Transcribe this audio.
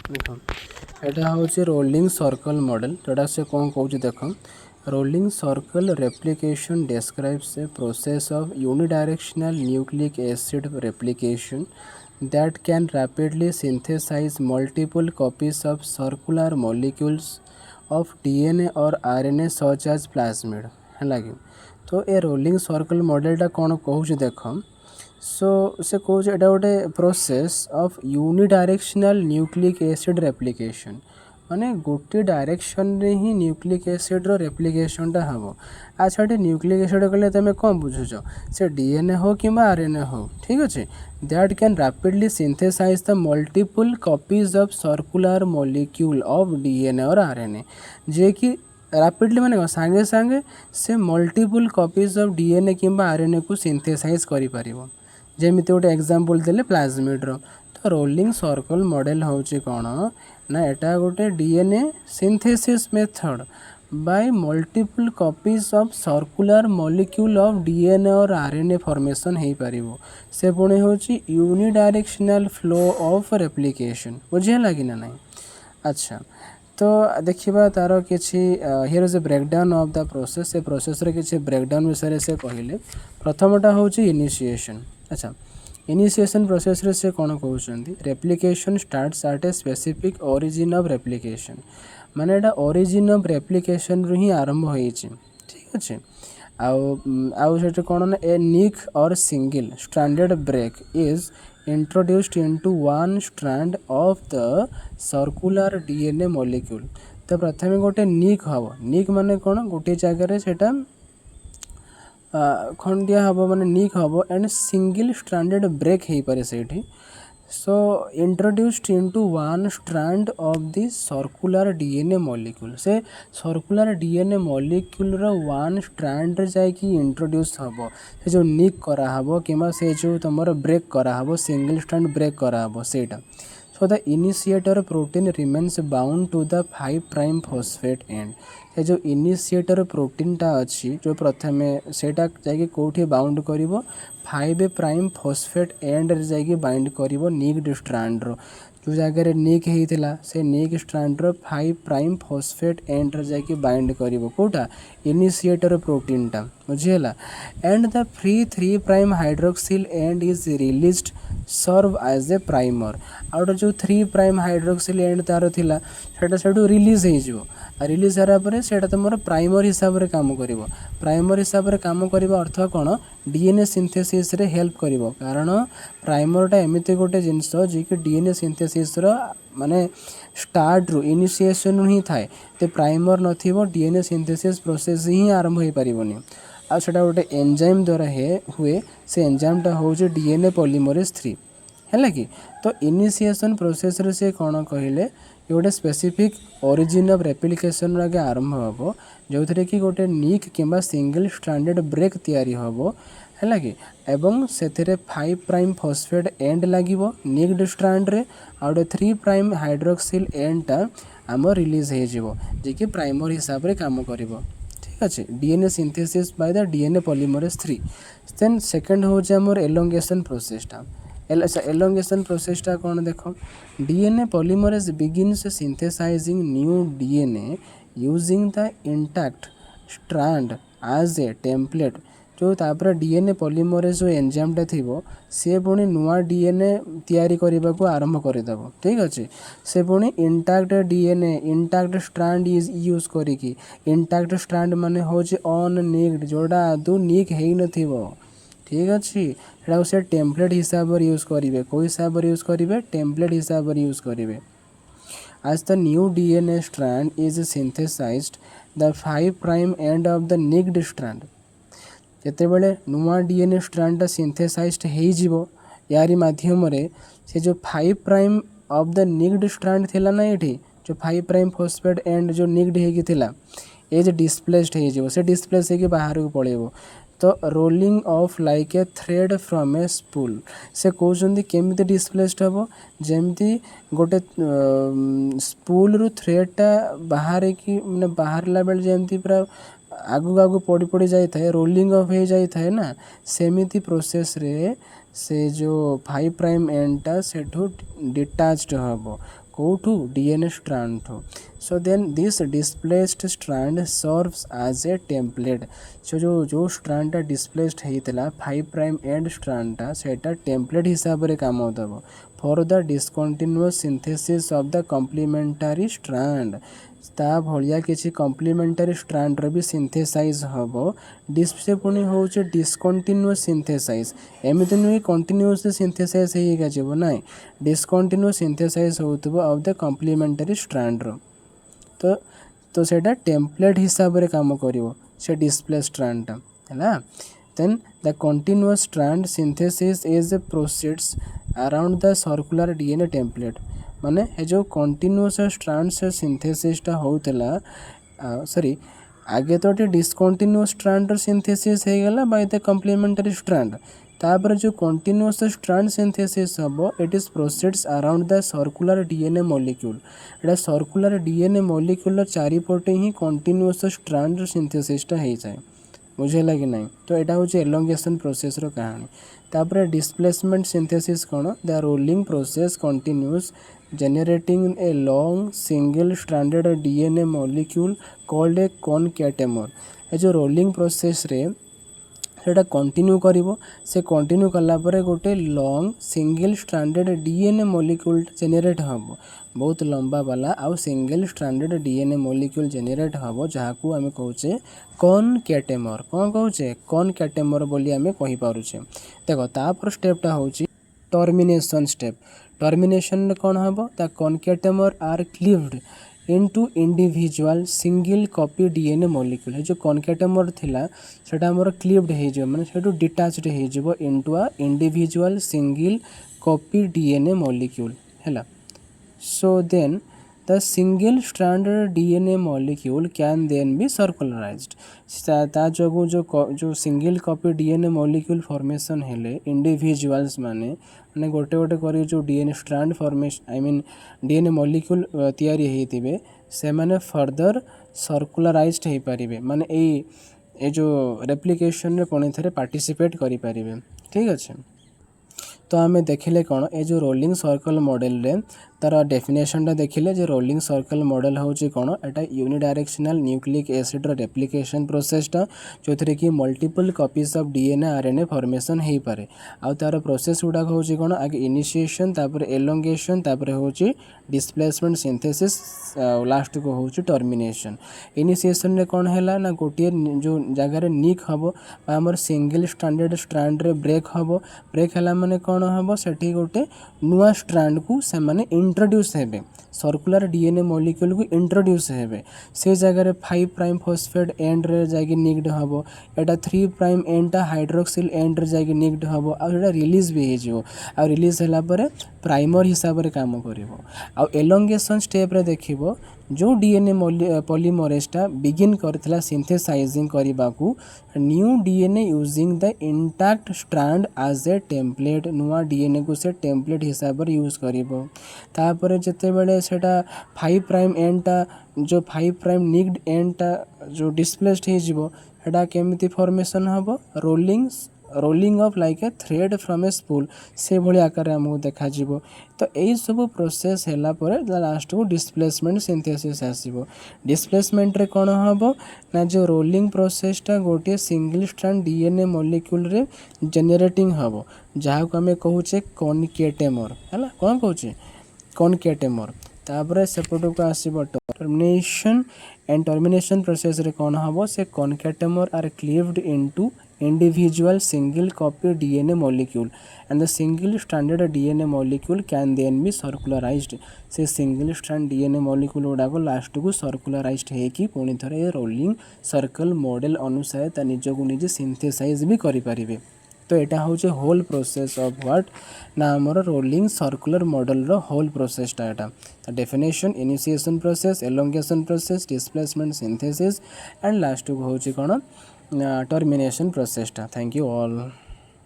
देख एटा हूँ rolling circle model जोटा से कौन कौन देख rolling circle replication describes a process of unidirectional nucleic acid replication that can rapidly synthesize multiple copies of circular molecules of DNA or RNA such as plasmid है कि तो ए रोलिंग सर्कल मॉडलटा कौन कहूँ देख सो से कौन एटा गोटे process of unidirectional nucleic acid replication माने गोटे डायरेक्शन रे ही न्यूक्लिक एसिड रो रेप्लिकेशनटा हम अच्छा ये न्यूक्लिक एसिड कहले तुम कौन बुझुच से डीएनए हो कि आरएनए हो ठीक अच्छे that can rapidly synthesise the multiple copies of circular molecule of DNA और आरएनए जे कि रैपिडली माने सांगे सांगे से मल्टीपल कॉपीज ऑफ डीएनए कि आरएनए को सिंथेसाइज करि परिबो जेमिति गोटे एग्जांपल देले प्लाज्मिड रो तो रोलिंग सर्कल मॉडल होची कौन ना एटा गोटे DNA synthesis method by multiple copies of circular molecule of DNA और आरएनए फॉर्मेशन हो पारिबो से पुणी होची यूनिडायरेक्शनल फ्लो ऑफ रेप्लिकेशन बुझेला कि ना नहीं अच्छा तो देखिबा तार किछि here is a breakdown of the process से प्रोसेस रे किछि ब्रेकडाउन विषय से कहले प्रथमटा होची इनिशिएशन अच्छा इनिशिएशन प्रोसेस रे से कौन कहते replication starts at a specific origin of replication माने एटा ओरिजिन ऑफ रेप्लिकेशन रु ही आरंभ होइछि ठीक अच्छे आउ सेटे कौन ना ए निक और single stranded break is introduced into one strand of the circular DNA molecule तो प्रथम गोटे निक हम निक माने कौन गोटे जगह सेटा खंडिया हम माने निक हम एंड सिंगल स्ट्रैंडेड ब्रेक हो पारे से so introduced into one strand of the circular DNA molecule से सर्कुलर डीएनए मॉलिक्यूल रो वन स्ट्रैंड जाइकी इंट्रोड्यूस हम से जो निक करा हबो किमा से जो तुमर ब्रेक करा हबो सिंगल स्ट्रैंड ब्रेक करा हबो सेटा so the initiator protein remains bound to the 5 prime phosphate end से जो इनिशिएटर प्रोटीनटा अच्छी जो प्रथम सेटा जाइए कौटी बाउंड करिवो 5 प्राइम फॉस्फेट एंड जाइए बाइंड करिवो निक्ड स्ट्रैंड रो जो जगह निक होता से निक स्ट्रैंड रो 5 प्राइम फॉस्फेट एंड जाइए बाइंड करिवो कोटा इनिशिएटर प्रोटीनटा बुझीगला end the free 3 prime hydroxyl end is released serve as a primer out जो 3 प्राइम हाइड्रोक्सिल एंड तार थिला सेटा सेटू रिलीज हो रिलीज होगा से तुम प्राइमर हिसाब से कम कर प्राइमर हिसाब से कम करवा अर्थ कौन डीएनए सिंथेसिस रे हेल्प कर कारण प्राइमरटा एमती गोटे जिनस जी कि डीएनए सिंथेसिस माने स्टार्ट रू इनिशिएशन ही थाए तो प्राइमर नथिबो डीएनए सिंथेसिस प्रोसेस ही आरंभ हो पारिबोनी आ सेटा गोटे एंजाइम द्वारा हुए से एंजाइमटा होचे डीएनए पॉलीमरेज 3 है कि तो इनिशिएशन प्रोसेस रे से कौन कहले ये गोटे स्पेसिफिक ओरिजिन ऑफ रेप्लिकेशन आगे आरंभ हम जो थे कि गोटे निक किंबा सिंगल स्ट्रैंडेड ब्रेक तैयारी हम है कि एवं से 5 प्राइम फॉस्फेट एंड लगे निक्ड स्ट्रैंड रे आउटे 3 प्राइम हाइड्रोक्सिल एंडटा आम रिलीज हो जी प्राइमर हिसाब से काम कर ठीक अच्छे DNA synthesis by the DNA polymerase 3 then second हूँ आमर एलोंगेशन प्रोसेसटा एलोंगेशन प्रोसेसटा कौन देख DNA polymerase begins synthesizing new DNA using the intact strand as a template जो तापर डीएनए पॉलीमरेज जो एंजाइमटा थी सी पुणी नुआ डीएनए तैयारी करने को आरंभ करदेव ठीक अच्छे से पुणी intact DNA intact strand use करी इंटैक्ट स्ट्रैंड माने हूँ अननिक्ड जोड़ा आदू निक हो न ठीक अच्छे से टेम्पलेट हिसाब से यूज करेंगे कौ हिसाब से यूज करेंगे टेम्पलेट हिसाब से यूज करेंगे as the new DNA strand is synthesized the 5 prime end of the nicked strand जेतेबेले नुआ डीएनए स्ट्रैंडटा सिंथेसाइज्ड हो यारी माध्यम से जो 5 प्राइम ऑफ द निक्ड स्ट्रैंड थिला ना ये जो 5 प्राइम फॉस्फेट एंड जो निक्ड होता ये जो डिस्प्लेस्ड हो से डिस्प्लेस हो बाहर को पड़ेबो तो rolling of like a thread from A spool से कहते केमी डिस्प्लेस्ड हम जमती गोटे स्पूल रु थ्रेडटा बाहर कि मैंने बाहरला बेल जमती पूरा आगु आगु पड़ी पड़ी जाए रोलिंग ऑफ हो जाए ना सेमिति प्रोसेस रे से जो 5 प्राइम एंडटा से डिटाच्ड हम कोठू डीएनए स्ट्रैंड ठू so then this displaced strand serves as a template so जो स्ट्रैंडटा डिस्प्लेस्ड होता 5 प्राइम एंड स्ट्रैंडटा सेटा टेम्पलेट हिसाब से काम दब for the discontinuous synthesis of the complementary strand ता भलिया किसी कॉम्प्लीमेंटारी स्ट्रैंड भी सिंथेसाइज हम डिस्प्ले पुणी हूँ डिस्कंटिन्यूअस सिंथेसाइज एमती नुहे कंटिन्यूअसली सिंथेसाइज होगा जीव ना डिस्कंटिन्यूअस synthesise होउथबो of the complementary strand तो सेटा टेम्पलेट हिसाब से काम करिवो से डिस्प्ले स्ट्रैंडटा है then the continuous strand synthesis is proceeds around the circular DNA template माने ये जो कंटिन्यूअस स्ट्रैंड से सिंथेसिसटा होउतला सॉरी आगे तो डिस्कंटिन्यूअस स्ट्रैंड सिंथेसिस हो गला बाय द कॉम्प्लीमेंटरी स्ट्रैंड तापर जो कंटिन्यूअस स्ट्रैंड सिंथेसिस हम it is proceeds around the circular DNA molecule Etah circular DNA molecule चारिपटे he continuous strand सिंथेसिसटा हो जाए बुझेगा कि नहीं तो यहाँ हूँ एलोंगेशन प्रोसेस रो कहानी तापर डिस्प्लेसमेंट सिंथेसिस कौन the rolling process continuous generating a long single stranded DNA molecule called a concatemer ए जो रोलिंग प्रोसेस रे सेटा कंटिन्यू करिवो से कंटिन्यू कला परे गोटे long single stranded DNA molecule generate हम बहुत लंबा वाला आउ single stranded DNA molecule generate हम जहाँ को आम कहे कॉनकैटेमर कौन कहे कॉनकैटेमर बोली आम कहि पारुछे देखो तापर स्टेपटा होची टर्मिनेशन स्टेप टर्मिनेशन कौन हम the concatemer are cleaved into individual single copy DNA molecule जो कॉनकैटेमर थिला सेटा हमर क्लीव्ड हो माने सेटू डिटैच्ड हो into a individual single copy DNA molecule हैला so then the single stranded DNA molecule can then be circularised ता जो single copy DNA molecule formation हेले इंडिविजुअल्स माने गोटे गोटे कर जो DNA strand formation I mean DNA molecule तैयारी होइतिबे से माने फर्दर सर्कुलराइज्ड हो पारिबे माने ए जो रेप्लिकेशन रे पुणी थरे पार्टिसिपेट करि पारिबे ठीक अच्छे तो आम देखिले कौन ये जो रोलिंग सर्कल मॉडल रे तार डेफिनेशनटा देखिले जो रोलिंग सर्कल मॉडल हूँ कौन एटा यूनिडायरेक्शनल न्यूक्लिक एसिड रेप्लिकेशन प्रोसेसटा जो थे कि multiple copies of DNA RNA formation हो पारे आउ तार प्रोसेस गुड़ाक हूँ कौन आगे इनिशिएशन तापर एलोंगेशन तापर हूँ डिस्प्लेसमेंट सिंथेसिस लास्ट को हूँ टर्मिनेशन इनिशिएशन रे कौन है ना गोटे जो जगार निक हम आमर सिंगल स्टैंडर्ड स्ट्रैंड रे ब्रेक हम ब्रेक है माने कौन हम सेठी गोटे नुआ स्ट्रैंड को से माने इंट्रोड्यूस हेबे सर्कुलर डीएनए मॉलिक्यूल को इंट्रोड्यूस हेबे से जगह 5 प्राइम फॉस्फेट एंड रे जाके निक्ड हबो एटा 3 प्राइम एंडटा हाइड्रोक्सिल एंड रे जाके निक्ड हबो आ एटा रिलीज भी हे जिवो आ रिलीज होला परे प्राइमर हिसाब रे काम करिवो आ एलोंगेशन स्टेप रे देखिबो जो डीएनए पॉलीमरेजटा बिगिन करथिला सिंथेसाइजिंग करबाकू new DNA using the intact strand as a template नुआ डीएनए को से टेम्पलेट हिसाब रे यूज करिवो तापर जते बेले सेटा 5 प्राइम एंडटा जो 5 प्राइम निक्ड एंडटा जो डिस्प्लेस्ड हे जिवो हेटा केमिति फॉर्मेशन हबो rolling of like a thread from A spool से भली आकार आमको देखा जीवो तो यही सब प्रोसेस हैला परे लास्ट को डिस्प्लेसमेंट सिंथेसिस आसीबो डिस्प्लेसमेंट रे कोन हबो ना जो रोलिंग प्रोसेसटा गोटे सिंगल स्ट्रैंड डीएनए मॉलिक्यूल रे जनरेटिंग हबो जहा को हमें कहूचे कॉनकैटेमर हैला कोन कहूचे कॉनकैटेमर तापर सेपटो को आसीबो टर्मिनेशन एंड टर्मिनेशन प्रोसेस रे कोन हबो से concatemer are cleaved into individual single copy DNA molecule and the single stranded DNA molecule can then be circularized से single strand DNA molecule गुड़ा को लास्ट को circularized है कि पुणी थरे रोलिंग सर्कल मॉडल अनुसार ता निज को निजे सिंथेसाइज भी करि परिबे तो एटा होचे होल प्रोसेस ऑफ व्हाट ना हमर रोलिंग सर्कुलर मॉडल रो होल प्रोसेस टा एटा definition initiation process elongation process displacement synthesis and last को होचे कोन टर्मिनेशन प्रोसेस टा थैंक यू ऑल।